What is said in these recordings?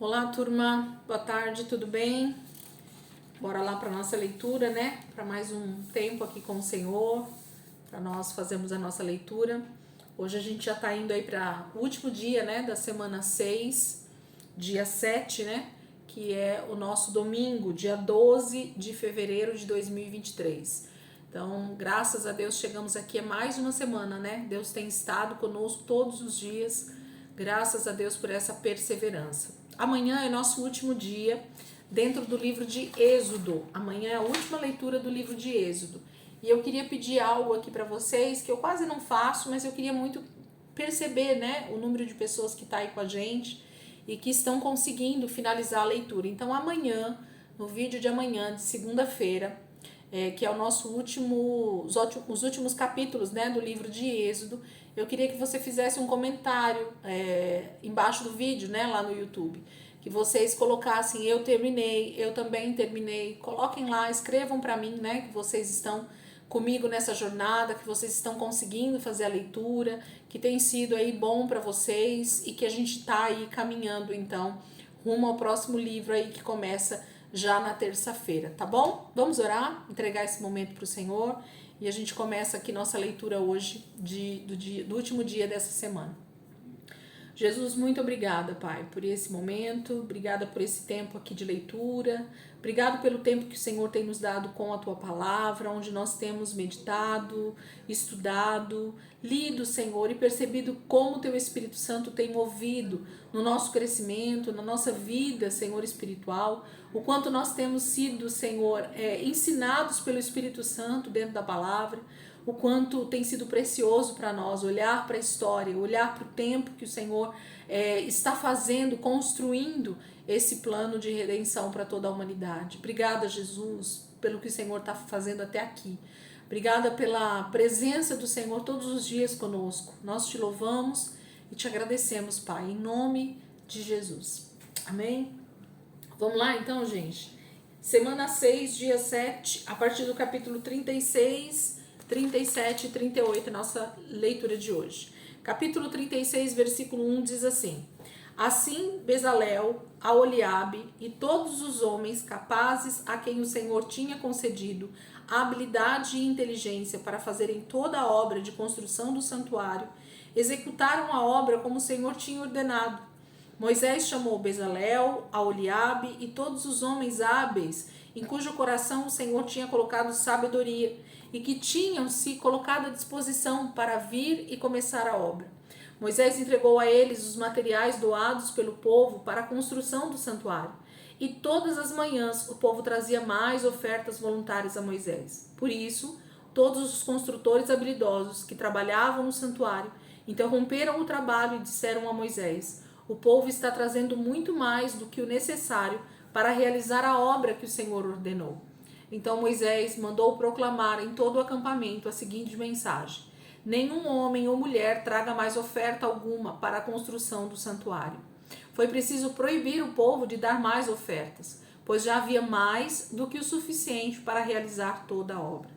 Olá, turma. Boa tarde, tudo bem? Bora lá para nossa leitura, né? Para mais um tempo aqui com o Senhor, para nós fazermos a nossa leitura. Hoje a gente já tá indo aí para o último dia, né, da semana 6, dia 7, né? Que é o nosso domingo, dia 12 de fevereiro de 2023. Então, graças a Deus, chegamos aqui a mais uma semana, né? Deus tem estado conosco todos os dias. Graças a Deus por essa perseverança. Amanhã é nosso último dia dentro do livro de Êxodo. Amanhã é a última leitura do livro de Êxodo. E eu queria pedir algo aqui para vocês, que eu quase não faço, mas eu queria muito perceber, né, o número de pessoas que está aí com a gente e que estão conseguindo finalizar a leitura. Então amanhã, no vídeo de amanhã, de segunda-feira, que é o nosso os últimos capítulos, né, do livro de Êxodo, eu queria que você fizesse um comentário embaixo do vídeo, né, lá no YouTube, que vocês colocassem: eu terminei, eu também terminei. Coloquem lá, escrevam para mim, né, que vocês estão comigo nessa jornada, que vocês estão conseguindo fazer a leitura, que tem sido aí bom para vocês e que a gente tá aí caminhando então rumo ao próximo livro aí que começa já na terça-feira, tá bom? Vamos orar, entregar esse momento para o Senhor e a gente começa aqui nossa leitura hoje do último dia dessa semana. Jesus, muito obrigada, Pai, por esse momento, obrigada por esse tempo aqui de leitura, obrigado pelo tempo que o Senhor tem nos dado com a Tua Palavra, onde nós temos meditado, estudado, lido, Senhor, e percebido como o Teu Espírito Santo tem movido no nosso crescimento, na nossa vida, Senhor, espiritual, o quanto nós temos sido, Senhor, ensinados pelo Espírito Santo dentro da Palavra, o quanto tem sido precioso para nós olhar para a história, olhar para o tempo que o Senhor está fazendo, construindo esse plano de redenção para toda a humanidade. Obrigada, Jesus, pelo que o Senhor está fazendo até aqui. Obrigada pela presença do Senhor todos os dias conosco. Nós te louvamos e te agradecemos, Pai, em nome de Jesus. Amém? Vamos lá então, gente. Semana 6, dia 7, a partir do capítulo 36, 37 e 38, nossa leitura de hoje. Capítulo 36, versículo 1 diz assim: Assim Bezalel, Aholiabe e todos os homens capazes a quem o Senhor tinha concedido a habilidade e inteligência para fazerem toda a obra de construção do santuário, executaram a obra como o Senhor tinha ordenado. Moisés chamou Bezalel, Aholiabe e todos os homens hábeis, em cujo coração o Senhor tinha colocado sabedoria, e que tinham se colocado à disposição para vir e começar a obra. Moisés entregou a eles os materiais doados pelo povo para a construção do santuário. E todas as manhãs o povo trazia mais ofertas voluntárias a Moisés. Por isso, todos os construtores habilidosos que trabalhavam no santuário interromperam o trabalho e disseram a Moisés: o povo está trazendo muito mais do que o necessário para realizar a obra que o Senhor ordenou. Então Moisés mandou proclamar em todo o acampamento a seguinte mensagem: nenhum homem ou mulher traga mais oferta alguma para a construção do santuário. Foi preciso proibir o povo de dar mais ofertas, pois já havia mais do que o suficiente para realizar toda a obra.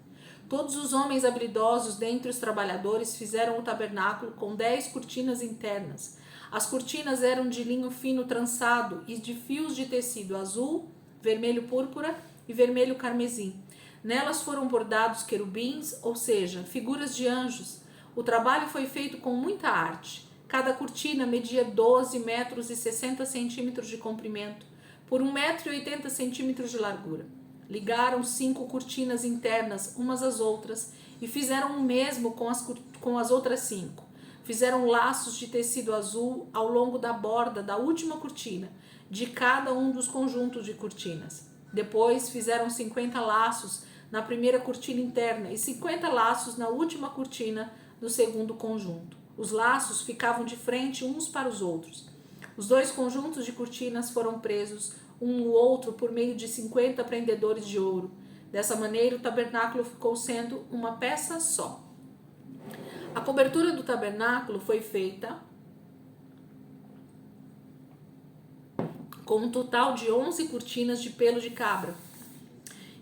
Todos os homens habilidosos dentre os trabalhadores fizeram o tabernáculo com 10 cortinas internas. As cortinas eram de linho fino trançado e de fios de tecido azul, vermelho púrpura e vermelho carmesim. Nelas foram bordados querubins, ou seja, figuras de anjos. O trabalho foi feito com muita arte. Cada cortina media 12 metros e 60 centímetros de comprimento, por 1 metro e 80 centímetros de largura. Ligaram 5 cortinas internas umas às outras e fizeram o mesmo com as outras 5. Fizeram laços de tecido azul ao longo da borda da última cortina, de cada um dos conjuntos de cortinas. Depois fizeram 50 laços na primeira cortina interna e 50 laços na última cortina do segundo conjunto. Os laços ficavam de frente uns para os outros. Os 2 conjuntos de cortinas foram presos um no outro por meio de 50 prendedores de ouro. Dessa maneira, o tabernáculo ficou sendo uma peça só. A cobertura do tabernáculo foi feita com um total de 11 cortinas de pelo de cabra.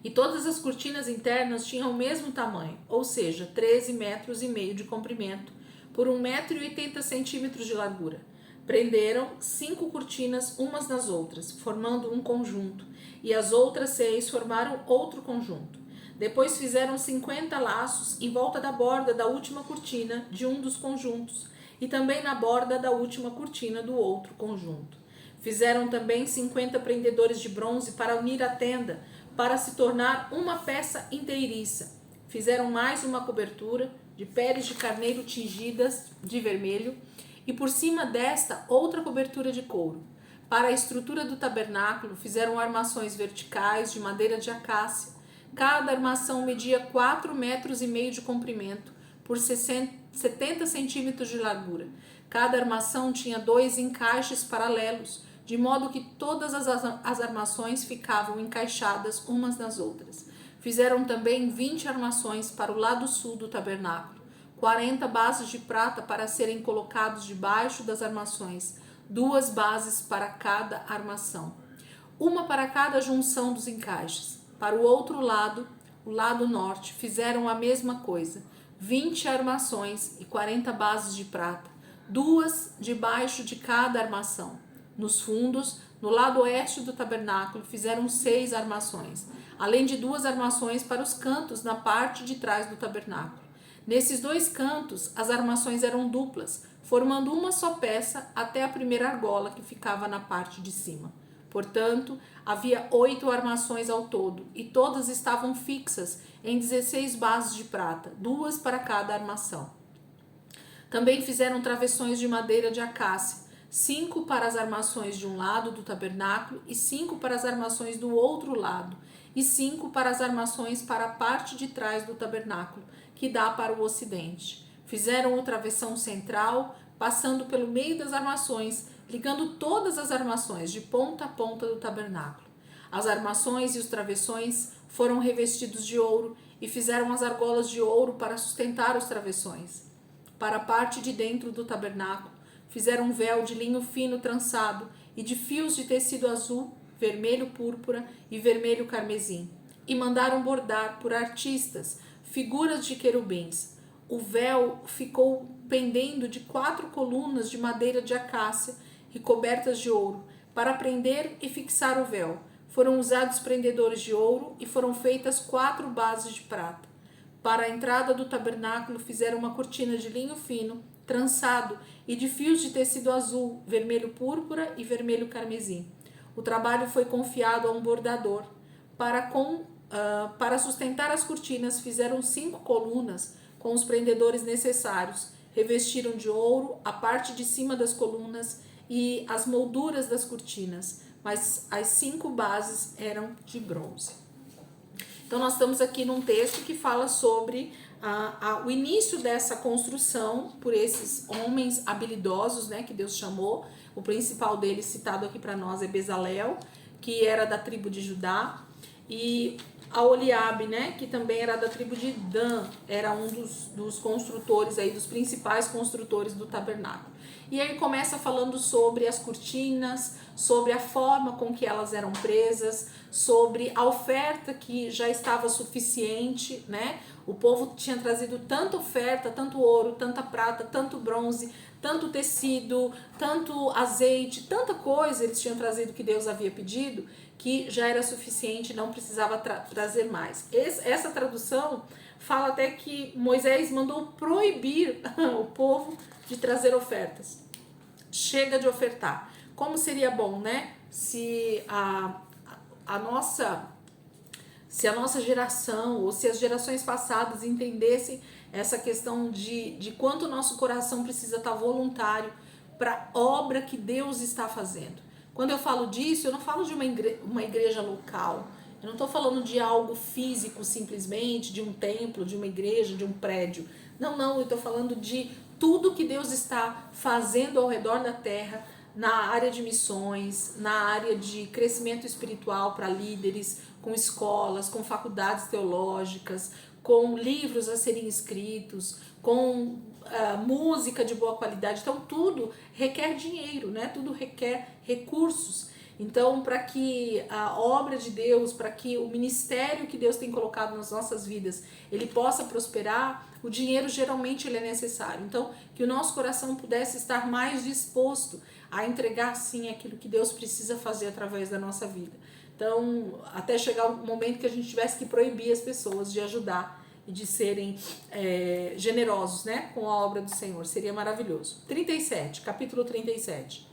E todas as cortinas internas tinham o mesmo tamanho, ou seja, 13 metros e meio de comprimento, por 1 metro e 80 centímetros de largura. Prenderam 5 cortinas umas nas outras, formando um conjunto, e as outras 6 formaram outro conjunto. Depois fizeram 50 laços em volta da borda da última cortina de um dos conjuntos, e também na borda da última cortina do outro conjunto. Fizeram também 50 prendedores de bronze para unir a tenda, para se tornar uma peça inteiriça. Fizeram mais uma cobertura de peles de carneiro tingidas de vermelho, e por cima desta outra cobertura de couro. Para a estrutura do tabernáculo fizeram armações verticais de madeira de acácia. Cada armação media 4,5 metros de comprimento por 70 centímetros de largura. Cada armação tinha 2 encaixes paralelos, de modo que todas as armações ficavam encaixadas umas nas outras. Fizeram também 20 armações para o lado sul do tabernáculo, 40 bases de prata para serem colocados debaixo das armações, 2 bases para cada armação, uma para cada junção dos encaixes. Para o outro lado, o lado norte, fizeram a mesma coisa, 20 armações e 40 bases de prata, 2 debaixo de cada armação. Nos fundos, no lado oeste do tabernáculo, fizeram 6 armações, além de 2 armações para os cantos na parte de trás do tabernáculo. Nesses 2 cantos, as armações eram duplas, formando uma só peça até a primeira argola que ficava na parte de cima. Portanto, havia 8 armações ao todo, e todas estavam fixas em 16 bases de prata, 2 para cada armação. Também fizeram travessões de madeira de acácia, 5 para as armações de um lado do tabernáculo e 5 para as armações do outro lado, e 5 para as armações para a parte de trás do tabernáculo, que dá para o ocidente. Fizeram o travessão central, passando pelo meio das armações, ligando todas as armações de ponta a ponta do tabernáculo. As armações e os travessões foram revestidos de ouro e fizeram as argolas de ouro para sustentar os travessões. Para a parte de dentro do tabernáculo, fizeram um véu de linho fino trançado e de fios de tecido azul, vermelho púrpura e vermelho carmesim, e mandaram bordar por artistas figuras de querubins. O véu ficou pendendo de 4 colunas de madeira de acácia e cobertas de ouro. Para prender e fixar o véu, foram usados prendedores de ouro e foram feitas 4 bases de prata. Para a entrada do tabernáculo fizeram uma cortina de linho fino, trançado e de fios de tecido azul, vermelho púrpura e vermelho carmesim. O trabalho foi confiado a um bordador. Para sustentar as cortinas, fizeram 5 colunas com os prendedores necessários. Revestiram de ouro a parte de cima das colunas e as molduras das cortinas, mas as 5 bases eram de bronze. Então, nós estamos aqui num texto que fala sobre o início dessa construção por esses homens habilidosos, né, que Deus chamou. O principal deles, citado aqui para nós, é Bezalel, que era da tribo de Judá, e Aholiabe, né, que também era da tribo de Dan, era um dos construtores, aí, dos principais construtores do tabernáculo. E aí começa falando sobre as cortinas, sobre a forma com que elas eram presas, sobre a oferta que já estava suficiente, né? O povo tinha trazido tanta oferta, tanto ouro, tanta prata, tanto bronze, tanto tecido, tanto azeite, tanta coisa eles tinham trazido que Deus havia pedido, que já era suficiente, não precisava trazer mais. Essa tradução fala até que Moisés mandou proibir o povo de trazer ofertas. Chega de ofertar. Como seria bom, né? Se a nossa geração, ou se as gerações passadas entendessem essa questão de quanto o nosso coração precisa estar voluntário para a obra que Deus está fazendo. Quando eu falo disso, eu não falo de uma igreja local, eu não estou falando de algo físico simplesmente, de um templo, de uma igreja, de um prédio. Não, eu estou falando de tudo que Deus está fazendo ao redor da terra, na área de missões, na área de crescimento espiritual para líderes, com escolas, com faculdades teológicas, com livros a serem escritos, com música de boa qualidade. Então tudo requer dinheiro, né? Tudo requer recursos. Então, para que a obra de Deus, para que o ministério que Deus tem colocado nas nossas vidas, ele possa prosperar, o dinheiro geralmente ele é necessário. Então, que o nosso coração pudesse estar mais disposto a entregar sim aquilo que Deus precisa fazer através da nossa vida. Então, até chegar o momento que a gente tivesse que proibir as pessoas de ajudar e de serem generosos, né, com a obra do Senhor. Seria maravilhoso. 37, capítulo 37.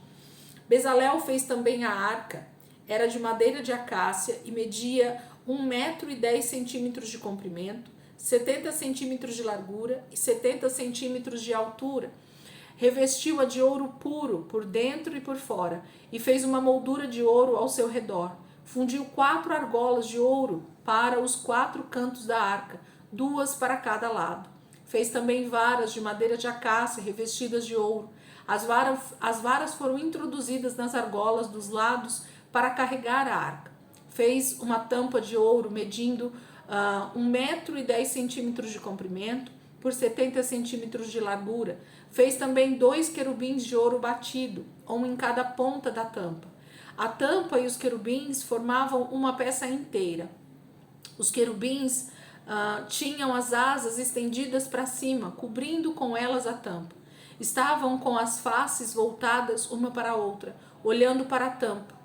Bezalel fez também a arca. Era de madeira de acácia e media 1,10 m de comprimento, 70 centímetros de largura e 70 centímetros de altura. Revestiu-a de ouro puro por dentro e por fora e fez uma moldura de ouro ao seu redor. Fundiu 4 argolas de ouro para os 4 cantos da arca, 2 para cada lado. Fez também varas de madeira de acácia revestidas de ouro. As varas foram introduzidas nas argolas dos lados para carregar a arca. Fez uma tampa de ouro medindo 1,10 m de comprimento por 70 centímetros de largura. Fez também 2 querubins de ouro batido, um em cada ponta da tampa. A tampa e os querubins formavam uma peça inteira. Os querubins tinham as asas estendidas para cima, cobrindo com elas a tampa. Estavam com as faces voltadas uma para a outra, olhando para a tampa.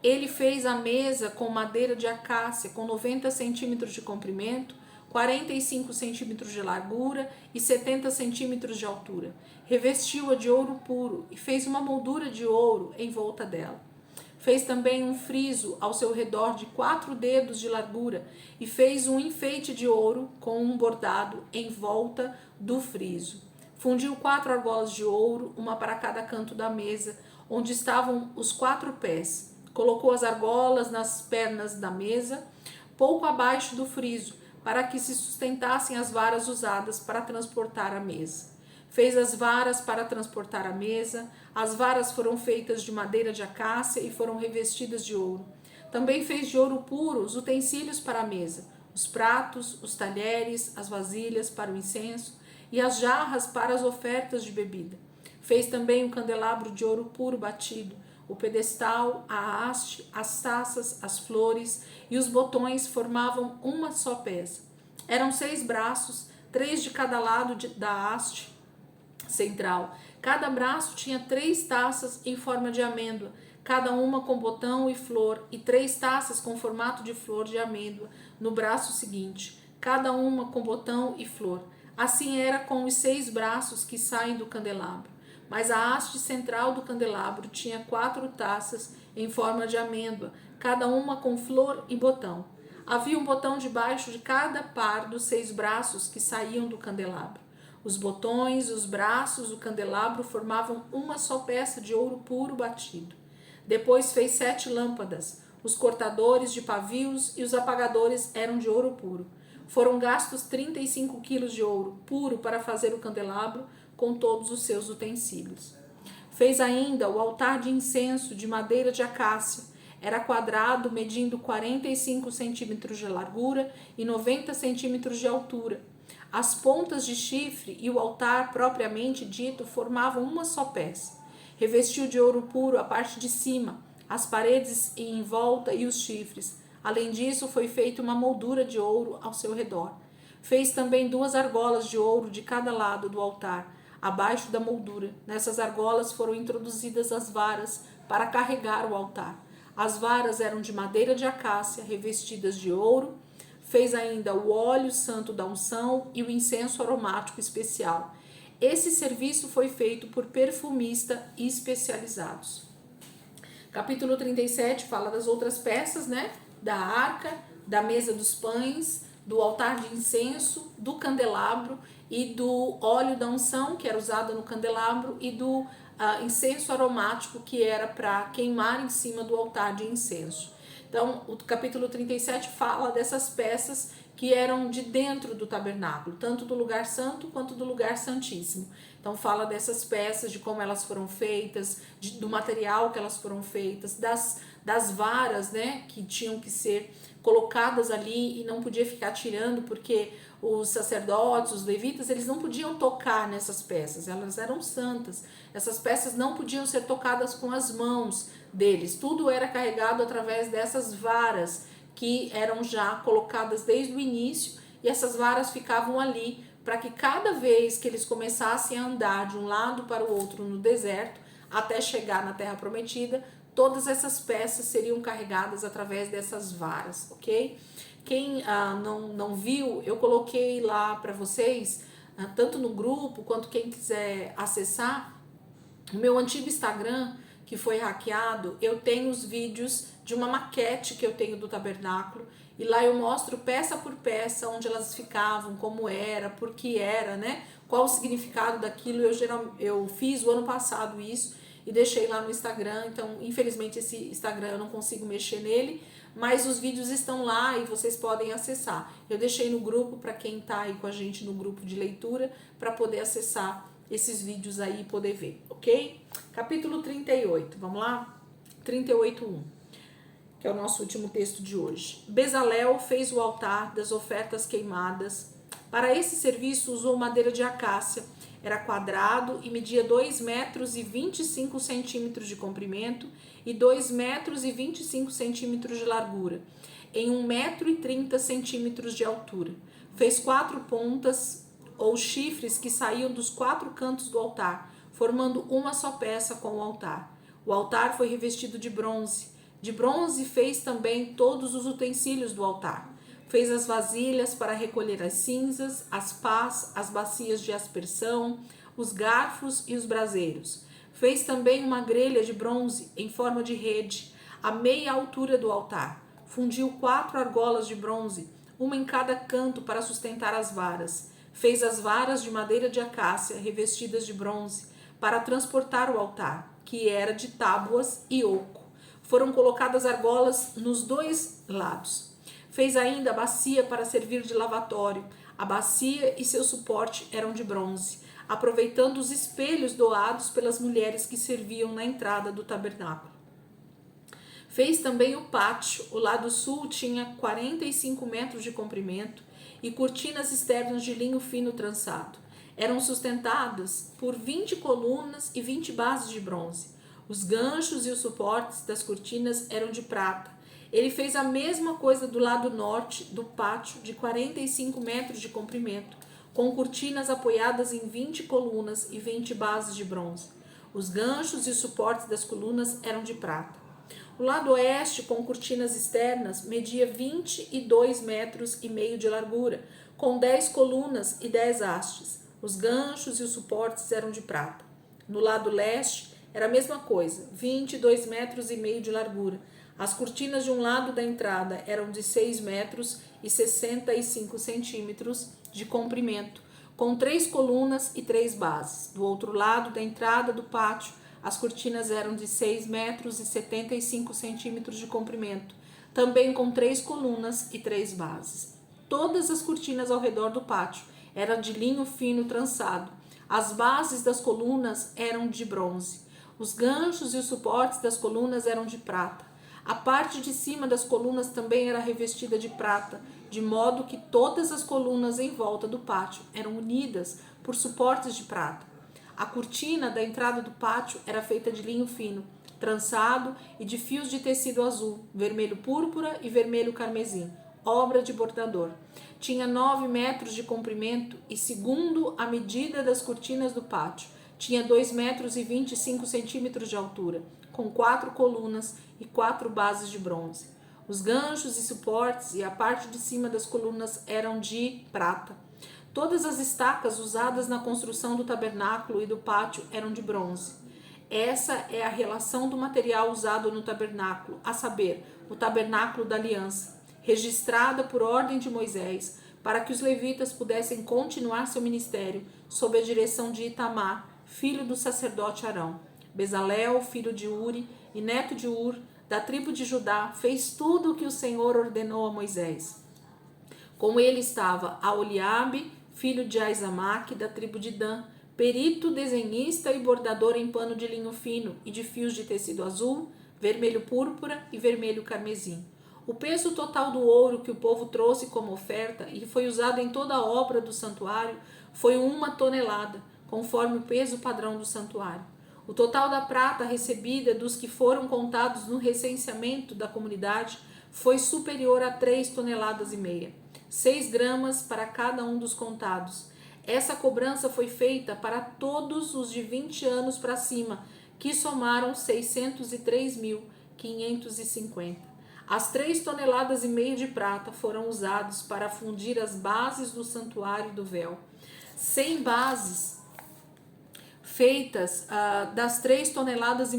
Ele fez a mesa com madeira de acácia, com 90 centímetros de comprimento, 45 centímetros de largura e 70 centímetros de altura. Revestiu-a de ouro puro e fez uma moldura de ouro em volta dela. Fez também um friso ao seu redor de 4 dedos de largura e fez um enfeite de ouro com um bordado em volta do friso. Fundiu 4 argolas de ouro, uma para cada canto da mesa, onde estavam os 4 pés. Colocou as argolas nas pernas da mesa, pouco abaixo do friso, para que se sustentassem as varas usadas para transportar a mesa. Fez as varas para transportar a mesa. As varas foram feitas de madeira de acácia e foram revestidas de ouro. Também fez de ouro puro os utensílios para a mesa, os pratos, os talheres, as vasilhas para o incenso e as jarras para as ofertas de bebida. Fez também um candelabro de ouro puro batido, o pedestal, a haste, as taças, as flores e os botões formavam uma só peça. Eram 6 braços, 3 de cada lado da haste central. Cada braço tinha 3 taças em forma de amêndoa, cada uma com botão e flor, e 3 taças com formato de flor de amêndoa no braço seguinte, cada uma com botão e flor. Assim era com os 6 braços que saem do candelabro. Mas a haste central do candelabro tinha 4 taças em forma de amêndoa, cada uma com flor e botão. Havia um botão debaixo de cada par dos 6 braços que saíam do candelabro. Os botões, os braços, o candelabro formavam uma só peça de ouro puro batido. Depois fez 7 lâmpadas. Os cortadores de pavios e os apagadores eram de ouro puro. Foram gastos 35 quilos de ouro puro para fazer o candelabro com todos os seus utensílios. Fez ainda o altar de incenso de madeira de acácia. Era quadrado, medindo 45 centímetros de largura e 90 centímetros de altura. As pontas de chifre e o altar propriamente dito formavam uma só peça. Revestiu de ouro puro a parte de cima, as paredes em volta e os chifres. Além disso, foi feita uma moldura de ouro ao seu redor. Fez também 2 argolas de ouro de cada lado do altar, abaixo da moldura. Nessas argolas foram introduzidas as varas para carregar o altar. As varas eram de madeira de acácia, revestidas de ouro. Fez ainda o óleo santo da unção e o incenso aromático especial. Esse serviço foi feito por perfumistas especializados. Capítulo 37 fala das outras peças, né? Da arca, da mesa dos pães, do altar de incenso, do candelabro e do óleo da unção, que era usado no candelabro, e do incenso aromático, que era para queimar em cima do altar de incenso. Então, o capítulo 37 fala dessas peças que eram de dentro do tabernáculo, tanto do lugar santo quanto do lugar santíssimo. Então, fala dessas peças, de como elas foram feitas, do material que elas foram feitas, das varas, né, que tinham que ser colocadas ali e não podia ficar tirando, porque os sacerdotes, os levitas, eles não podiam tocar nessas peças, elas eram santas. Essas peças não podiam ser tocadas com as mãos deles, tudo era carregado através dessas varas que eram já colocadas desde o início, e essas varas ficavam ali para que cada vez que eles começassem a andar de um lado para o outro no deserto, até chegar na Terra Prometida, todas essas peças seriam carregadas através dessas varas, ok? Quem não viu, eu coloquei lá para vocês, tanto no grupo quanto quem quiser acessar, o meu antigo Instagram, que foi hackeado, eu tenho os vídeos de uma maquete que eu tenho do tabernáculo, e lá eu mostro peça por peça onde elas ficavam, como era, por que era, né? Qual o significado daquilo. Eu fiz o ano passado isso e deixei lá no Instagram, então infelizmente esse Instagram eu não consigo mexer nele, mas os vídeos estão lá e vocês podem acessar. Eu deixei no grupo para quem tá aí com a gente no grupo de leitura, para poder acessar esses vídeos aí e poder ver, ok? Capítulo 38, vamos lá? 38:1, que é o nosso último texto de hoje. Bezalel fez o altar das ofertas queimadas. Para esse serviço usou madeira de acácia. Era quadrado e media 2 metros e 25 centímetros de comprimento e 2 metros e 25 centímetros de largura, em 1 metro e 30 centímetros de altura. Fez 4 pontas ou chifres que saíam dos 4 cantos do altar, formando uma só peça com o altar. O altar foi revestido de bronze. De bronze fez também todos os utensílios do altar. Fez as vasilhas para recolher as cinzas, as pás, as bacias de aspersão, os garfos e os braseiros. Fez também uma grelha de bronze em forma de rede, a meia altura do altar. Fundiu 4 argolas de bronze, uma em cada canto para sustentar as varas. Fez as varas de madeira de acácia revestidas de bronze para transportar o altar, que era de tábuas e oco. Foram colocadas argolas nos 2 lados. Fez ainda a bacia para servir de lavatório. A bacia e seu suporte eram de bronze, aproveitando os espelhos doados pelas mulheres que serviam na entrada do tabernáculo. Fez também o pátio. O lado sul tinha 45 metros de comprimento e cortinas externas de linho fino trançado. Eram sustentadas por 20 colunas e 20 bases de bronze. Os ganchos e os suportes das cortinas eram de prata. Ele fez a mesma coisa do lado norte do pátio, de 45 metros de comprimento, com cortinas apoiadas em 20 colunas e 20 bases de bronze. Os ganchos e os suportes das colunas eram de prata. O lado oeste, com cortinas externas, media 22 metros e meio de largura, com 10 colunas e 10 hastes. Os ganchos e os suportes eram de prata. No lado leste, era a mesma coisa, 22 metros e meio de largura. As cortinas de um lado da entrada eram de 6 metros e 65 centímetros de comprimento, com 3 colunas e 3 bases. Do outro lado da entrada do pátio, as cortinas eram de 6 metros e 75 centímetros de comprimento, também com 3 colunas e 3 bases. Todas as cortinas ao redor do pátio eram de linho fino trançado. As bases das colunas eram de bronze. Os ganchos e os suportes das colunas eram de prata. A parte de cima das colunas também era revestida de prata, de modo que todas as colunas em volta do pátio eram unidas por suportes de prata. A cortina da entrada do pátio era feita de linho fino, trançado e de fios de tecido azul, vermelho púrpura e vermelho carmesim, obra de bordador. Tinha 9 metros de comprimento e, segundo a medida das cortinas do pátio, tinha 2 metros e 25 centímetros de altura, com 4 colunas e 4 bases de bronze. Os ganchos e suportes e a parte de cima das colunas eram de prata. Todas as estacas usadas na construção do tabernáculo e do pátio eram de bronze. Essa é a relação do material usado no tabernáculo, a saber, o tabernáculo da aliança, registrada por ordem de Moisés, para que os levitas pudessem continuar seu ministério sob a direção de Itamar, filho do sacerdote Arão. Bezalel, filho de Uri e neto de Ur, da tribo de Judá, fez tudo o que o Senhor ordenou a Moisés. Com ele estava Aholiabe, filho de Aizamaque, da tribo de Dan, perito, desenhista e bordador em pano de linho fino e de fios de tecido azul, vermelho púrpura e vermelho carmesim. O peso total do ouro que o povo trouxe como oferta e foi usado em toda a obra do santuário foi 1 tonelada, conforme o peso padrão do santuário. O total da prata recebida dos que foram contados no recenseamento da comunidade foi superior a 3,5 toneladas, 6 gramas para cada um dos contados. Essa cobrança foi feita para todos os de 20 anos para cima, que somaram 603.550. As 3,5 toneladas de prata foram usados para fundir as bases do santuário e do véu. 100 bases feitas das 3,5 toneladas,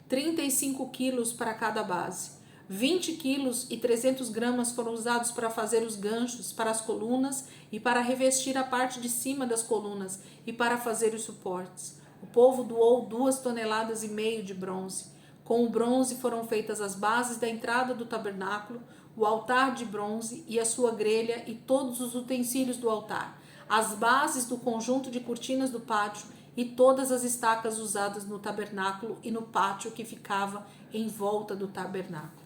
35 quilos para cada base. 20 quilos e 300 gramas foram usados para fazer os ganchos para as colunas e para revestir a parte de cima das colunas e para fazer os suportes. O povo doou 2,5 toneladas de bronze. Com o bronze foram feitas as bases da entrada do tabernáculo, o altar de bronze e a sua grelha e todos os utensílios do altar, as bases do conjunto de cortinas do pátio e todas as estacas usadas no tabernáculo e no pátio que ficava em volta do tabernáculo.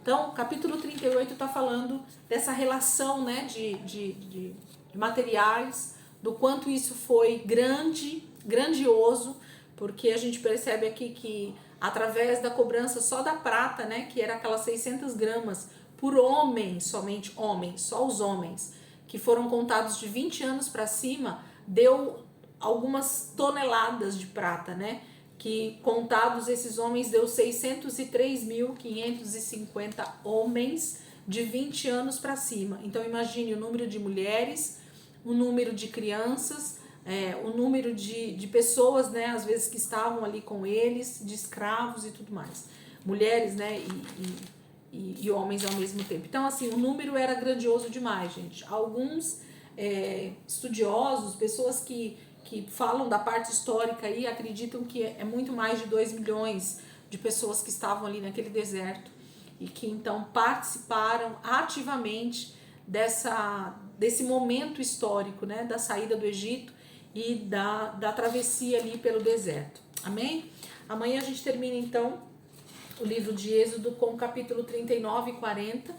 Então, o capítulo 38 está falando dessa relação, né, de materiais, do quanto isso foi grandioso, porque a gente percebe aqui que através da cobrança só da prata, né, que era aquelas 600 gramas por homem, somente homem, só os homens, que foram contados de 20 anos para cima, deu algumas toneladas de prata, né, que contados esses homens deu 603.550 homens de 20 anos para cima. Então imagine o número de mulheres, o número de crianças, o número de pessoas, né, às vezes que estavam ali com eles, de escravos e tudo mais. Mulheres, né, e homens ao mesmo tempo. Então, assim, o número era grandioso demais, gente. Alguns estudiosos, pessoas que falam da parte histórica aí, acreditam que é muito mais de 2 milhões de pessoas que estavam ali naquele deserto e que então participaram ativamente desse momento histórico, né, da saída do Egito e da travessia ali pelo deserto. Amém? Amanhã a gente termina então o livro de Êxodo com o capítulo 39 e 40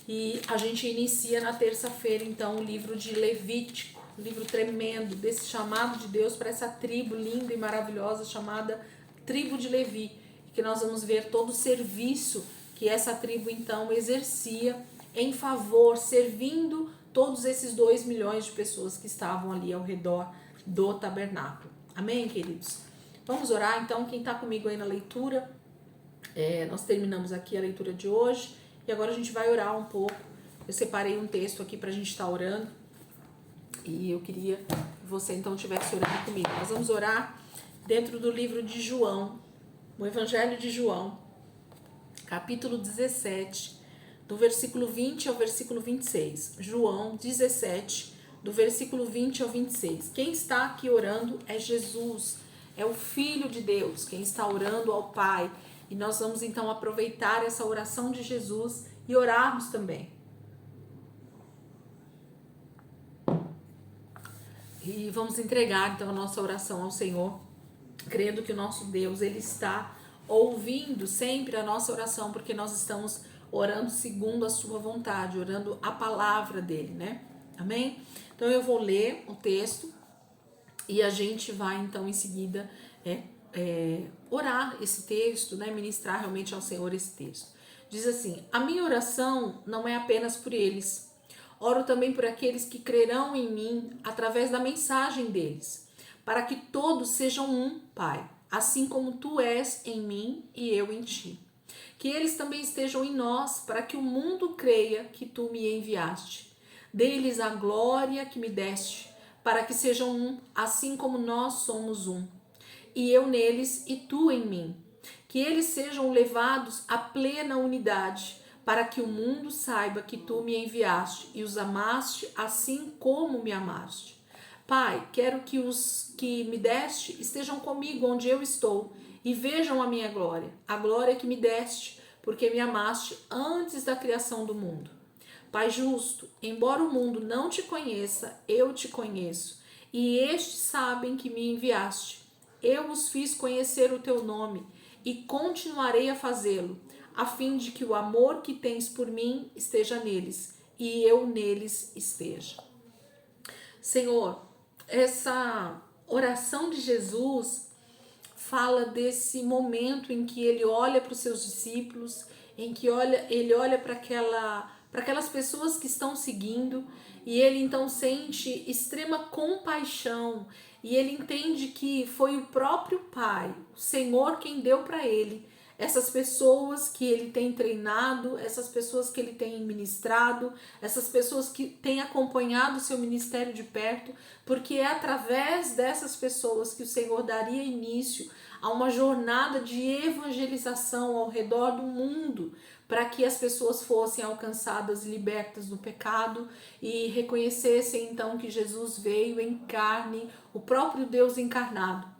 e a gente inicia na terça-feira então o livro de Levítico, um livro tremendo desse chamado de Deus para essa tribo linda e maravilhosa chamada tribo de Levi, que nós vamos ver todo o serviço que essa tribo então exercia em favor, servindo todos esses 2 milhões de pessoas que estavam ali ao redor do tabernáculo. Amém, queridos? Vamos orar então, quem está comigo aí na leitura, nós terminamos aqui a leitura de hoje e agora a gente vai orar um pouco. Eu separei um texto aqui para a gente estar orando e eu queria que você então estivesse orando comigo. Nós vamos orar dentro do livro de João, o Evangelho de João, capítulo 17, do versículo 20 ao versículo 26. João 17, do versículo 20 ao 26. Quem está aqui orando é Jesus, é o Filho de Deus, quem está orando ao Pai. E nós vamos então aproveitar essa oração de Jesus e orarmos também. E vamos entregar então a nossa oração ao Senhor, crendo que o nosso Deus, Ele está ouvindo sempre a nossa oração, porque nós estamos orando segundo a sua vontade, orando a palavra dele, né? Amém? Então eu vou ler o texto e a gente vai então em seguida orar esse texto, né? Ministrar realmente ao Senhor esse texto. Diz assim: a minha oração não é apenas por eles. Oro também por aqueles que crerão em mim através da mensagem deles, para que todos sejam um, Pai, assim como tu és em mim e eu em ti. Que eles também estejam em nós, para que o mundo creia que tu me enviaste. Dê-lhes a glória que me deste, para que sejam um, assim como nós somos um. E eu neles e tu em mim. Que eles sejam levados à plena unidade, para que o mundo saiba que tu me enviaste e os amaste assim como me amaste. Pai, quero que os que me deste estejam comigo onde eu estou e vejam a minha glória, a glória que me deste, porque me amaste antes da criação do mundo. Pai justo, embora o mundo não te conheça, eu te conheço, e estes sabem que me enviaste. Eu os fiz conhecer o teu nome e continuarei a fazê-lo, a fim de que o amor que tens por mim esteja neles e eu neles esteja. Senhor, essa oração de Jesus fala desse momento em que ele olha para os seus discípulos, em que ele olha para para aquelas pessoas que estão seguindo, e ele então sente extrema compaixão, e ele entende que foi o próprio Pai, o Senhor, quem deu para ele essas pessoas que ele tem treinado, essas pessoas que ele tem ministrado, essas pessoas que têm acompanhado o seu ministério de perto, porque é através dessas pessoas que o Senhor daria início a uma jornada de evangelização ao redor do mundo, para que as pessoas fossem alcançadas e libertas do pecado e reconhecessem então que Jesus veio em carne, o próprio Deus encarnado.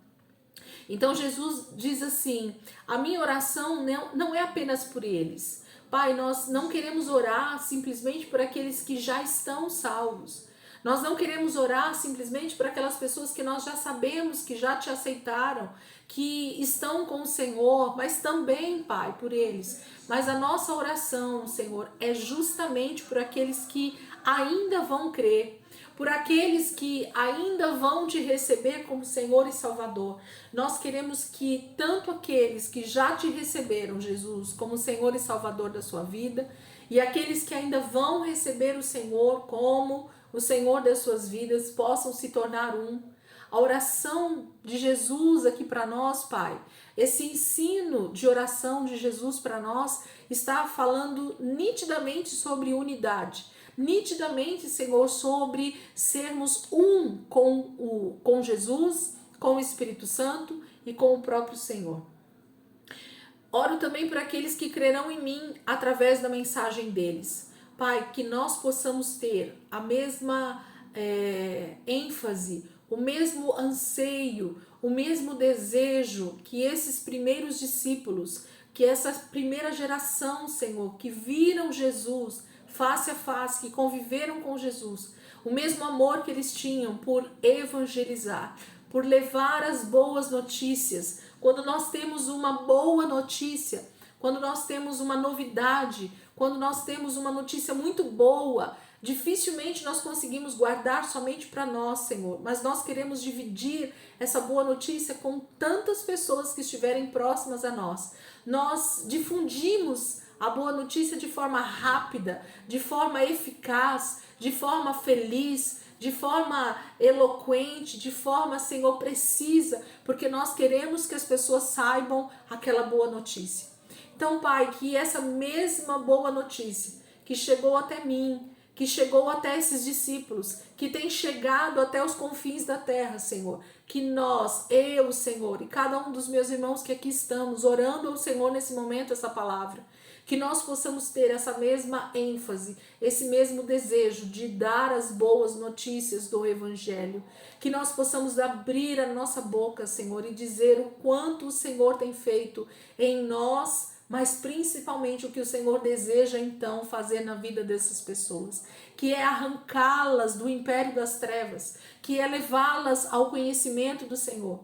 Então Jesus diz assim: a minha oração não é apenas por eles. Pai, nós não queremos orar simplesmente por aqueles que já estão salvos. Nós não queremos orar simplesmente por aquelas pessoas que nós já sabemos que já te aceitaram, que estão com o Senhor, mas também, Pai, por eles. Mas a nossa oração, Senhor, é justamente por aqueles que ainda vão crer, por aqueles que ainda vão te receber como Senhor e Salvador. Nós queremos que tanto aqueles que já te receberam, Jesus, como Senhor e Salvador da sua vida, e aqueles que ainda vão receber o Senhor como o Senhor das suas vidas, possam se tornar um. A oração de Jesus aqui para nós, Pai, esse ensino de oração de Jesus para nós está falando nitidamente sobre unidade, nitidamente, Senhor, sobre sermos um com Jesus, com o Espírito Santo e com o próprio Senhor. Oro também por aqueles que crerão em mim através da mensagem deles. Pai, que nós possamos ter a mesma ênfase, o mesmo anseio, o mesmo desejo que esses primeiros discípulos, que essa primeira geração, Senhor, que viram Jesus face a face, que conviveram com Jesus, o mesmo amor que eles tinham por evangelizar, por levar as boas notícias. Quando nós temos uma boa notícia, quando nós temos uma novidade, quando nós temos uma notícia muito boa, dificilmente nós conseguimos guardar somente para nós, Senhor, mas nós queremos dividir essa boa notícia com tantas pessoas que estiverem próximas a nós. Nós difundimos a boa notícia de forma rápida, de forma eficaz, de forma feliz, de forma eloquente, de forma, Senhor, precisa, porque nós queremos que as pessoas saibam aquela boa notícia. Então, Pai, que essa mesma boa notícia que chegou até mim, que chegou até esses discípulos, que tem chegado até os confins da terra, Senhor, que nós, eu, Senhor, e cada um dos meus irmãos que aqui estamos, orando ao Senhor nesse momento essa palavra, que nós possamos ter essa mesma ênfase, esse mesmo desejo de dar as boas notícias do Evangelho, que nós possamos abrir a nossa boca, Senhor, e dizer o quanto o Senhor tem feito em nós, mas principalmente o que o Senhor deseja então fazer na vida dessas pessoas, que é arrancá-las do império das trevas, que é levá-las ao conhecimento do Senhor,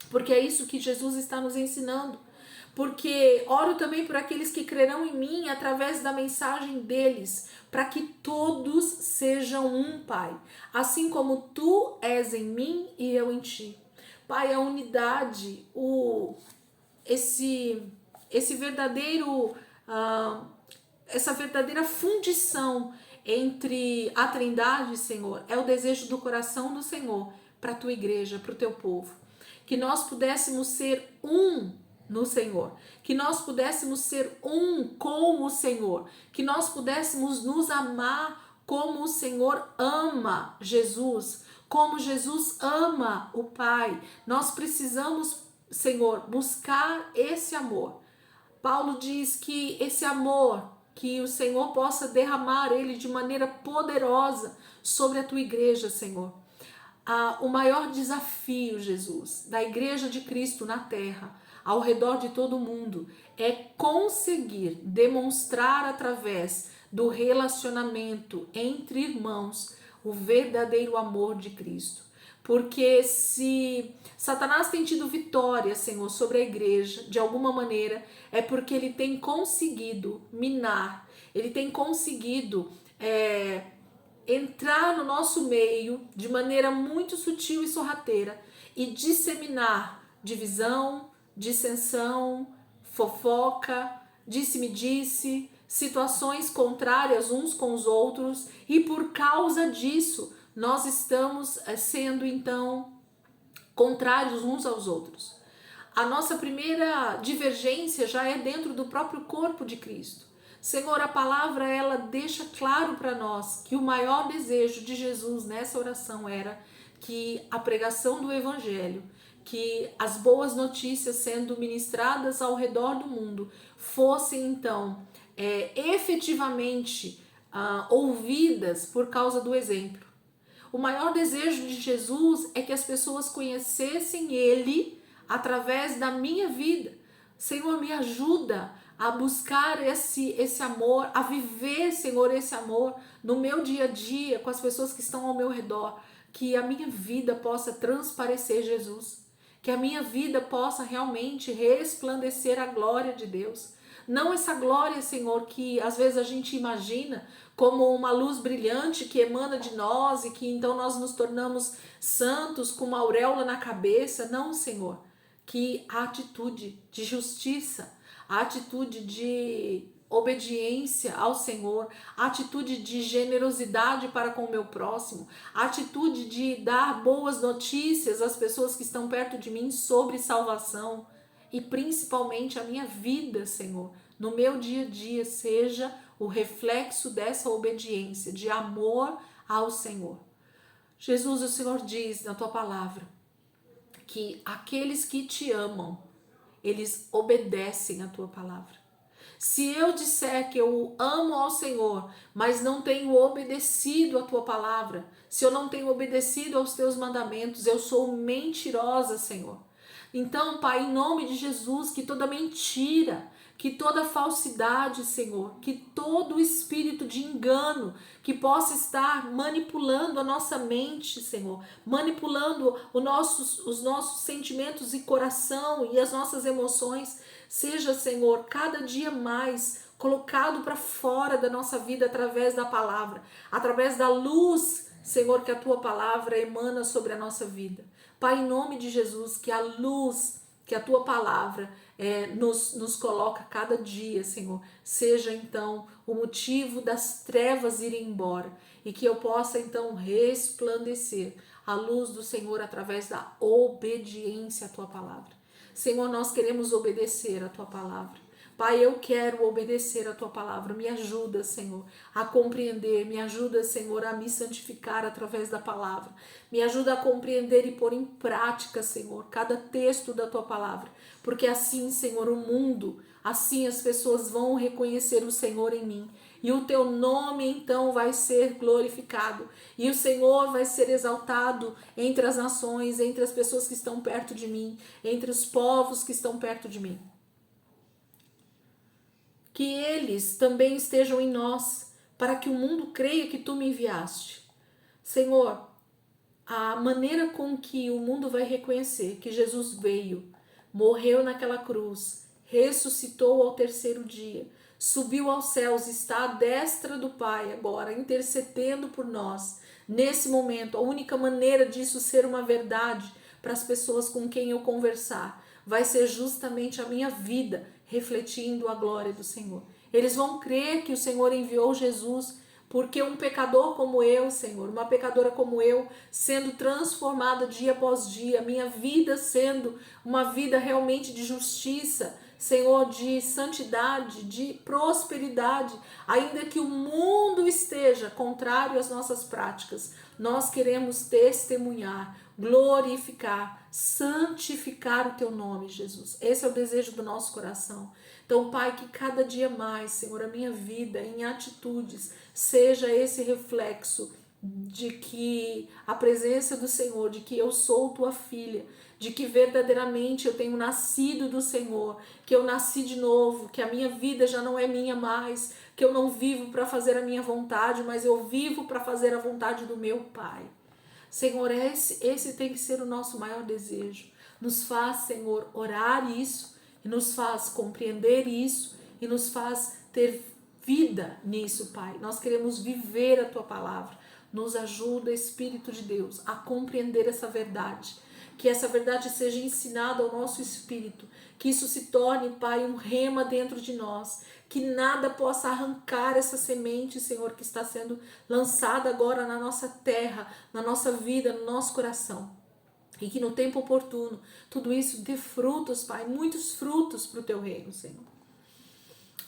porque é isso que Jesus está nos ensinando. Porque oro também por aqueles que crerão em mim através da mensagem deles, para que todos sejam um, Pai, assim como tu és em mim e eu em ti. Pai, a unidade, esse verdadeiro, essa verdadeira fundição entre a Trindade, Senhor, é o desejo do coração do Senhor para a tua igreja, para o teu povo. Que nós pudéssemos ser um no Senhor, que nós pudéssemos ser um com o Senhor, que nós pudéssemos nos amar como o Senhor ama Jesus, como Jesus ama o Pai. Nós precisamos, Senhor, buscar esse amor. Paulo diz que esse amor, que o Senhor possa derramar ele de maneira poderosa sobre a tua igreja, Senhor. O maior desafio, Jesus, da igreja de Cristo na terra, ao redor de todo o mundo, é conseguir demonstrar através do relacionamento entre irmãos o verdadeiro amor de Cristo. Porque se Satanás tem tido vitória, Senhor, sobre a igreja, de alguma maneira, é porque ele tem conseguido minar, ele tem conseguido entrar no nosso meio de maneira muito sutil e sorrateira e disseminar divisão, dissensão, fofoca, disse-me-disse, situações contrárias uns com os outros, e por causa disso nós estamos sendo então contrários uns aos outros. A nossa primeira divergência já é dentro do próprio corpo de Cristo. Senhor, a palavra ela deixa claro para nós que o maior desejo de Jesus nessa oração era que a pregação do evangelho, que as boas notícias sendo ministradas ao redor do mundo fossem então efetivamente ouvidas por causa do exemplo. O maior desejo de Jesus é que as pessoas conhecessem Ele através da minha vida. Senhor, me ajuda a buscar esse amor, a viver, Senhor, esse amor no meu dia a dia, com as pessoas que estão ao meu redor. Que a minha vida possa transparecer Jesus. Que a minha vida possa realmente resplandecer a glória de Deus. Não essa glória, Senhor, que às vezes a gente imagina como uma luz brilhante que emana de nós e que então nós nos tornamos santos com uma auréola na cabeça. Não, Senhor. Que a atitude de justiça, a atitude de obediência ao Senhor, a atitude de generosidade para com o meu próximo, a atitude de dar boas notícias às pessoas que estão perto de mim sobre salvação e principalmente a minha vida, Senhor, no meu dia a dia seja o reflexo dessa obediência, de amor ao Senhor. Jesus, o Senhor diz na tua palavra que aqueles que te amam, eles obedecem a tua palavra. Se eu disser que eu amo ao Senhor, mas não tenho obedecido a tua palavra, se eu não tenho obedecido aos teus mandamentos, eu sou mentirosa, Senhor. Então, Pai, em nome de Jesus, que toda mentira, que toda falsidade, Senhor, que todo espírito de engano que possa estar manipulando a nossa mente, Senhor, manipulando os nossos sentimentos e coração e as nossas emoções, seja, Senhor, cada dia mais colocado para fora da nossa vida através da palavra, através da luz, Senhor, que a tua palavra emana sobre a nossa vida. Pai, em nome de Jesus, que a luz, que a tua palavra nos coloca cada dia, Senhor, seja então o motivo das trevas irem embora e que eu possa então resplandecer a luz do Senhor através da obediência à tua palavra. Senhor, nós queremos obedecer a tua palavra. Pai, eu quero obedecer a tua palavra. Me ajuda, Senhor, a compreender. Me ajuda, Senhor, a me santificar através da palavra. Me ajuda a compreender e pôr em prática, Senhor, cada texto da tua palavra. Porque assim, Senhor, o mundo, assim as pessoas vão reconhecer o Senhor em mim. E o teu nome, então, vai ser glorificado. E o Senhor vai ser exaltado entre as nações, entre as pessoas que estão perto de mim, entre os povos que estão perto de mim. Que eles também estejam em nós, para que o mundo creia que tu me enviaste. Senhor, a maneira com que o mundo vai reconhecer que Jesus veio, morreu naquela cruz, ressuscitou ao terceiro dia, subiu aos céus, está à destra do Pai agora, intercedendo por nós. Nesse momento, a única maneira disso ser uma verdade para as pessoas com quem eu conversar vai ser justamente a minha vida refletindo a glória do Senhor. Eles vão crer que o Senhor enviou Jesus, porque um pecador como eu, Senhor, uma pecadora como eu, sendo transformada dia após dia, minha vida sendo uma vida realmente de justiça, Senhor, de santidade, de prosperidade, ainda que o mundo esteja contrário às nossas práticas, nós queremos testemunhar, glorificar, santificar o teu nome, Jesus. Esse é o desejo do nosso coração. Então, Pai, que cada dia mais, Senhor, a minha vida em atitudes seja esse reflexo de que a presença do Senhor, de que eu sou tua filha, de que verdadeiramente eu tenho nascido do Senhor, que eu nasci de novo, que a minha vida já não é minha mais, que eu não vivo para fazer a minha vontade, mas eu vivo para fazer a vontade do meu Pai. Senhor, esse tem que ser o nosso maior desejo. Nos faz, Senhor, orar isso, e nos faz compreender isso, e nos faz ter vida nisso, Pai. Nós queremos viver a tua palavra. Nos ajuda, Espírito de Deus, a compreender essa verdade. que essa verdade seja ensinada ao nosso espírito, que isso se torne, Pai, um rema dentro de nós, que nada possa arrancar essa semente, Senhor, que está sendo lançada agora na nossa terra, na nossa vida, no nosso coração. E que no tempo oportuno, tudo isso dê frutos, Pai, muitos frutos para o Teu reino, Senhor.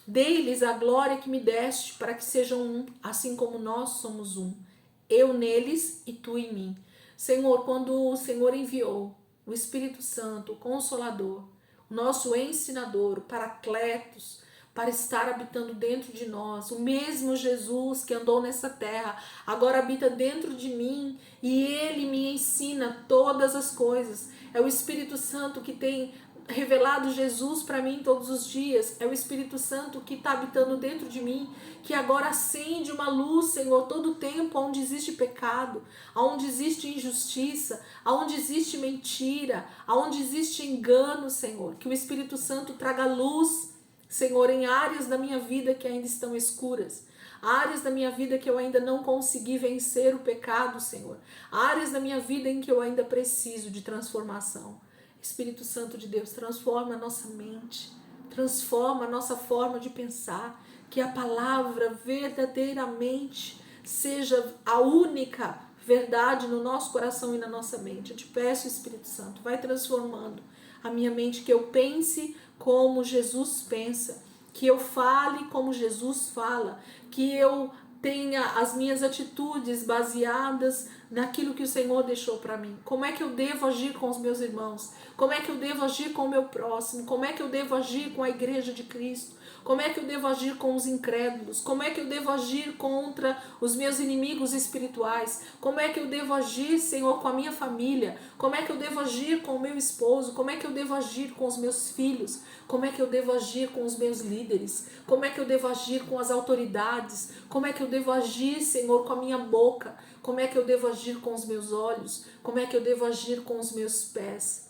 Dei-lhes a glória que me deste, para que sejam um, assim como nós somos um. Eu neles e Tu em mim. Senhor, quando o Senhor enviou o Espírito Santo, o Consolador, o nosso ensinador, o Paracletos, para estar habitando dentro de nós, o mesmo Jesus que andou nessa terra, agora habita dentro de mim e Ele me ensina todas as coisas. É o Espírito Santo que tem revelado Jesus para mim todos os dias. É o Espírito Santo que está habitando dentro de mim, que agora acende uma luz, Senhor, todo o tempo, onde existe pecado, onde existe injustiça, onde existe mentira, onde existe engano, Senhor. Que o Espírito Santo traga luz, Senhor, em áreas da minha vida que ainda estão escuras. Áreas da minha vida que eu ainda não consegui vencer o pecado, Senhor. Áreas da minha vida em que eu ainda preciso de transformação. Espírito Santo de Deus, transforma a nossa mente, transforma a nossa forma de pensar, que a palavra verdadeiramente seja a única verdade no nosso coração e na nossa mente. Eu te peço, Espírito Santo, vai transformando a minha mente, que eu pense como Jesus pensa, que eu fale como Jesus fala, que eu tenha as minhas atitudes baseadas naquilo que o Senhor deixou para mim. Como é que eu devo agir com os meus irmãos? Como é que eu devo agir com o meu próximo? Como é que eu devo agir com a igreja de Cristo? Como é que eu devo agir com os incrédulos? Como é que eu devo agir contra os meus inimigos espirituais? Como é que eu devo agir, Senhor, com a minha família? Como é que eu devo agir com o meu esposo? Como é que eu devo agir com os meus filhos? Como é que eu devo agir com os meus líderes? Como é que eu devo agir com as autoridades? Como é que eu devo agir, Senhor, com a minha boca? Como é que eu devo agir com os meus olhos? Como é que eu devo agir com os meus pés?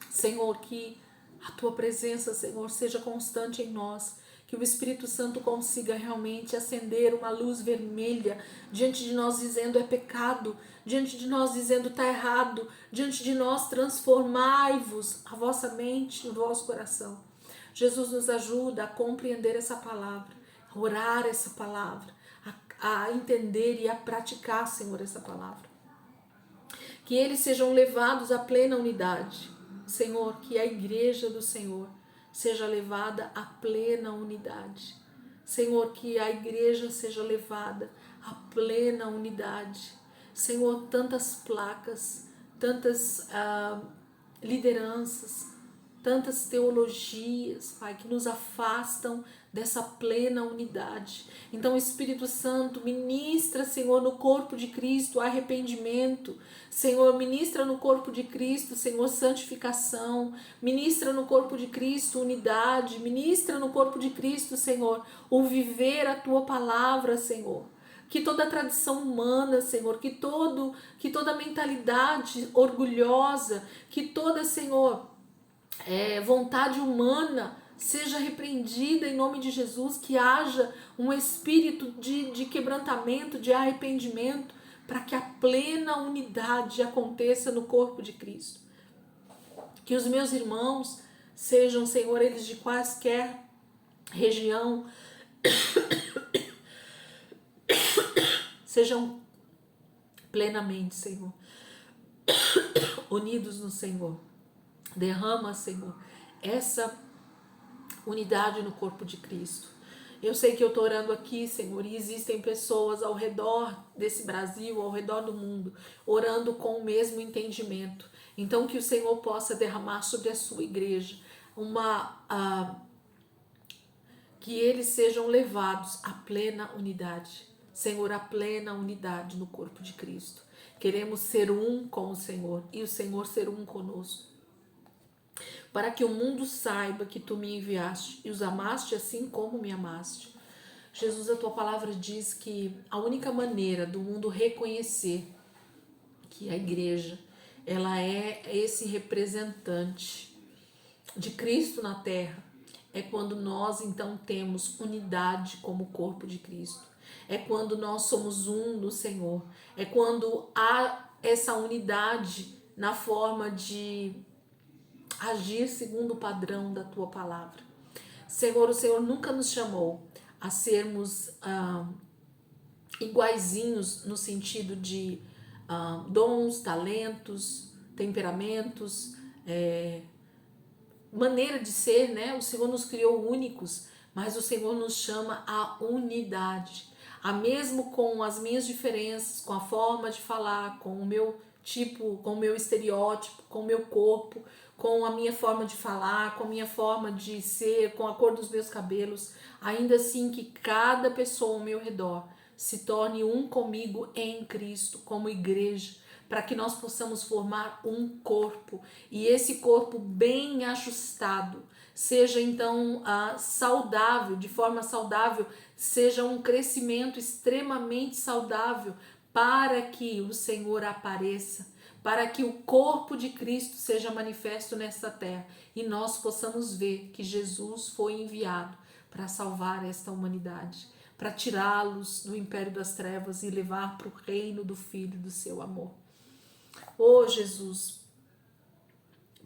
Senhor, que a Tua presença, Senhor, seja constante em nós, que o Espírito Santo consiga realmente acender uma luz vermelha diante de nós dizendo é pecado, diante de nós dizendo está errado, diante de nós transformai-vos a vossa mente e o vosso coração. Jesus nos ajuda a compreender essa palavra, a orar essa palavra, a entender e a praticar, Senhor, essa palavra. Que eles sejam levados à plena unidade. Senhor, que a igreja do Senhor seja levada à plena unidade. Senhor, que a igreja seja levada à plena unidade. Senhor, tantas placas, tantas lideranças, tantas teologias, Pai, que nos afastam dessa plena unidade. Então, Espírito Santo, ministra, Senhor, no corpo de Cristo arrependimento. Senhor, ministra no corpo de Cristo, Senhor, santificação. Ministra no corpo de Cristo unidade. Ministra no corpo de Cristo, Senhor, o viver a Tua palavra, Senhor. Que toda tradição humana, Senhor, que toda mentalidade orgulhosa, que toda, Senhor, vontade humana seja repreendida em nome de Jesus, que haja um espírito de quebrantamento, de arrependimento, para que a plena unidade aconteça no corpo de Cristo. Que os meus irmãos sejam, Senhor, eles de quaisquer região, sejam plenamente, Senhor, unidos no Senhor. Derrama, Senhor, essa unidade no corpo de Cristo. Eu sei que eu estou orando aqui, Senhor, e existem pessoas ao redor desse Brasil, ao redor do mundo, orando com o mesmo entendimento. Então, que o Senhor possa derramar sobre a sua igreja que eles sejam levados à plena unidade. Senhor, à plena unidade no corpo de Cristo. Queremos ser um com o Senhor e o Senhor ser um conosco. Para que o mundo saiba que Tu me enviaste e os amaste assim como me amaste. Jesus, a Tua palavra diz que a única maneira do mundo reconhecer que a igreja, ela é esse representante de Cristo na terra, é quando nós então temos unidade como corpo de Cristo. É quando nós somos um no Senhor. É quando há essa unidade na forma de agir segundo o padrão da tua palavra. Senhor, o Senhor nunca nos chamou a sermos iguaizinhos no sentido de dons, talentos, temperamentos, maneira de ser, né? O Senhor nos criou únicos, mas o Senhor nos chama à unidade. Mesmo com as minhas diferenças, com a forma de falar, com o meu tipo, com o meu estereótipo, com o meu corpo, com a minha forma de falar, com a minha forma de ser, com a cor dos meus cabelos, ainda assim que cada pessoa ao meu redor se torne um comigo em Cristo, como igreja, para que nós possamos formar um corpo, e esse corpo bem ajustado seja então saudável, de forma saudável, seja um crescimento extremamente saudável, para que o Senhor apareça, para que o corpo de Cristo seja manifesto nesta terra e nós possamos ver que Jesus foi enviado para salvar esta humanidade, para tirá-los do império das trevas e levar para o reino do Filho do seu amor. Oh Jesus,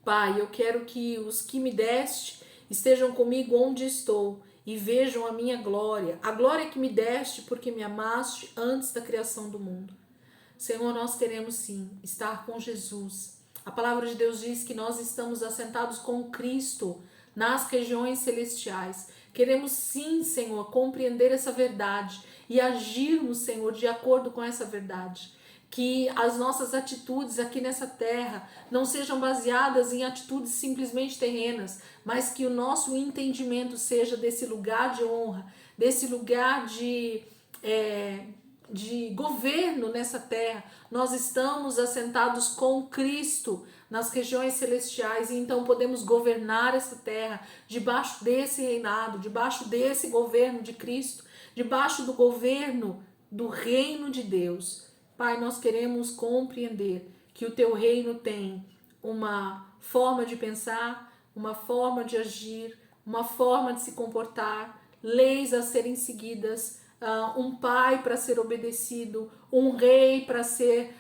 Pai, eu quero que os que me deste estejam comigo onde estou e vejam a minha glória, a glória que me deste porque me amaste antes da criação do mundo. Senhor, nós queremos sim estar com Jesus. A palavra de Deus diz que nós estamos assentados com Cristo nas regiões celestiais. Queremos sim, Senhor, compreender essa verdade e agirmos, Senhor, de acordo com essa verdade. Que as nossas atitudes aqui nessa terra não sejam baseadas em atitudes simplesmente terrenas, mas que o nosso entendimento seja desse lugar de honra, desse lugar de governo nessa terra. Nós estamos assentados com Cristo nas regiões celestiais e então podemos governar essa terra debaixo desse reinado, debaixo desse governo de Cristo, debaixo do governo do reino de Deus. Pai, nós queremos compreender que o teu reino tem uma forma de pensar, uma forma de agir, uma forma de se comportar, leis a serem seguidas, um pai para ser obedecido, um rei para ser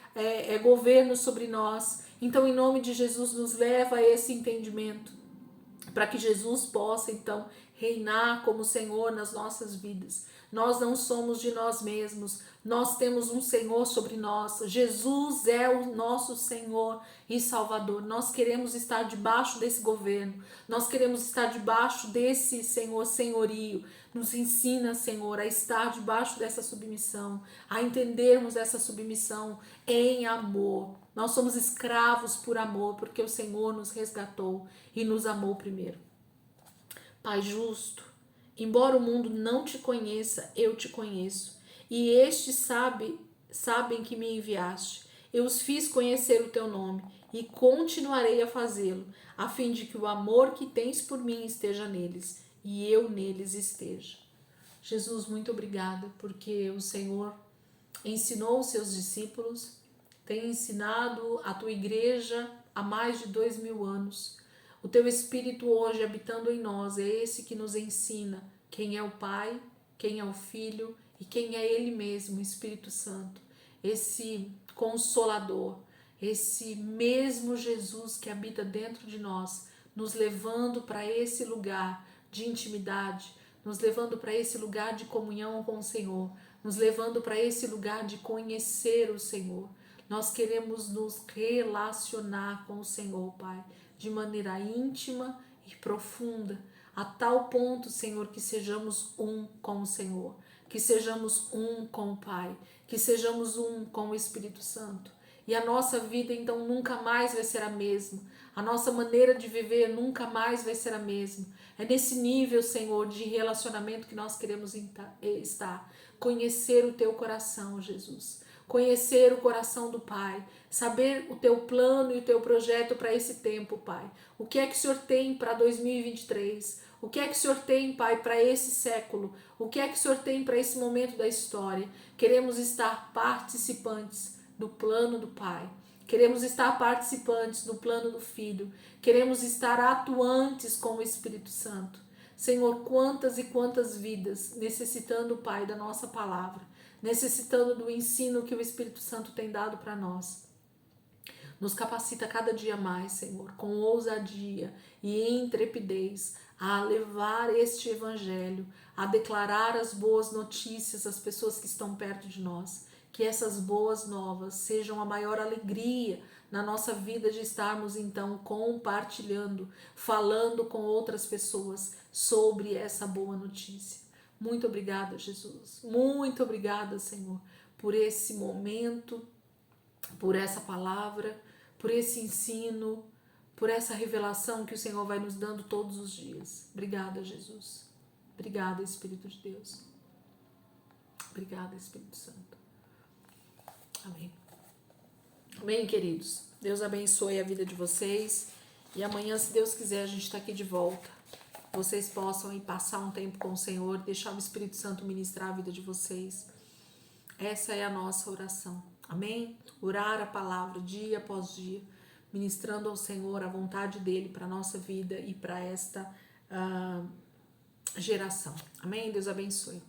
governo sobre nós. Então, em nome de Jesus, nos leva a esse entendimento, para que Jesus possa, então, reinar como Senhor nas nossas vidas. Nós não somos de nós mesmos, nós temos um Senhor sobre nós. Jesus é o nosso Senhor e Salvador. Nós queremos estar debaixo desse governo, nós queremos estar debaixo desse Senhor, senhorio. Nos ensina, Senhor, a estar debaixo dessa submissão, a entendermos essa submissão em amor. Nós somos escravos por amor, porque o Senhor nos resgatou e nos amou primeiro. Pai justo, embora o mundo não te conheça, eu te conheço, e estes sabem que me enviaste. Eu os fiz conhecer o teu nome e continuarei a fazê-lo, a fim de que o amor que tens por mim esteja neles e eu neles esteja. Jesus, muito obrigada, porque o Senhor ensinou os seus discípulos, tem ensinado a tua igreja há mais de 2000 anos. O teu Espírito hoje habitando em nós é esse que nos ensina quem é o Pai, quem é o Filho e quem é Ele mesmo, o Espírito Santo. Esse Consolador, esse mesmo Jesus que habita dentro de nós, nos levando para esse lugar de intimidade, nos levando para esse lugar de comunhão com o Senhor, nos levando para esse lugar de conhecer o Senhor. Nós queremos nos relacionar com o Senhor, Pai, de maneira íntima e profunda, a tal ponto, Senhor, que sejamos um com o Senhor, que sejamos um com o Pai, que sejamos um com o Espírito Santo. E a nossa vida, então, nunca mais vai ser a mesma. A nossa maneira de viver nunca mais vai ser a mesma. É nesse nível, Senhor, de relacionamento que nós queremos estar. Conhecer o teu coração, Jesus. Conhecer o coração do Pai, saber o teu plano e o teu projeto para esse tempo, Pai. O que é que o Senhor tem para 2023? O que é que o Senhor tem, Pai, para esse século? O que é que o Senhor tem para esse momento da história? Queremos estar participantes do plano do Pai. Queremos estar participantes do plano do Filho. Queremos estar atuantes com o Espírito Santo. Senhor, quantas e quantas vidas necessitando, Pai, da nossa palavra, necessitando do ensino que o Espírito Santo tem dado para nós. Nos capacita cada dia mais, Senhor, com ousadia e intrepidez a levar este evangelho, a declarar as boas notícias às pessoas que estão perto de nós. Que essas boas novas sejam a maior alegria na nossa vida de estarmos então compartilhando, falando com outras pessoas sobre essa boa notícia. Muito obrigada, Jesus. Muito obrigada, Senhor, por esse momento, por essa palavra, por esse ensino, por essa revelação que o Senhor vai nos dando todos os dias. Obrigada, Jesus. Obrigada, Espírito de Deus. Obrigada, Espírito Santo. Amém. Amém, queridos. Deus abençoe a vida de vocês. E amanhã, se Deus quiser, a gente está aqui de volta. Vocês possam ir passar um tempo com o Senhor, deixar o Espírito Santo ministrar a vida de vocês. Essa é a nossa oração. Amém? Orar a palavra dia após dia, ministrando ao Senhor a vontade dele para a nossa vida e para esta geração. Amém? Deus abençoe.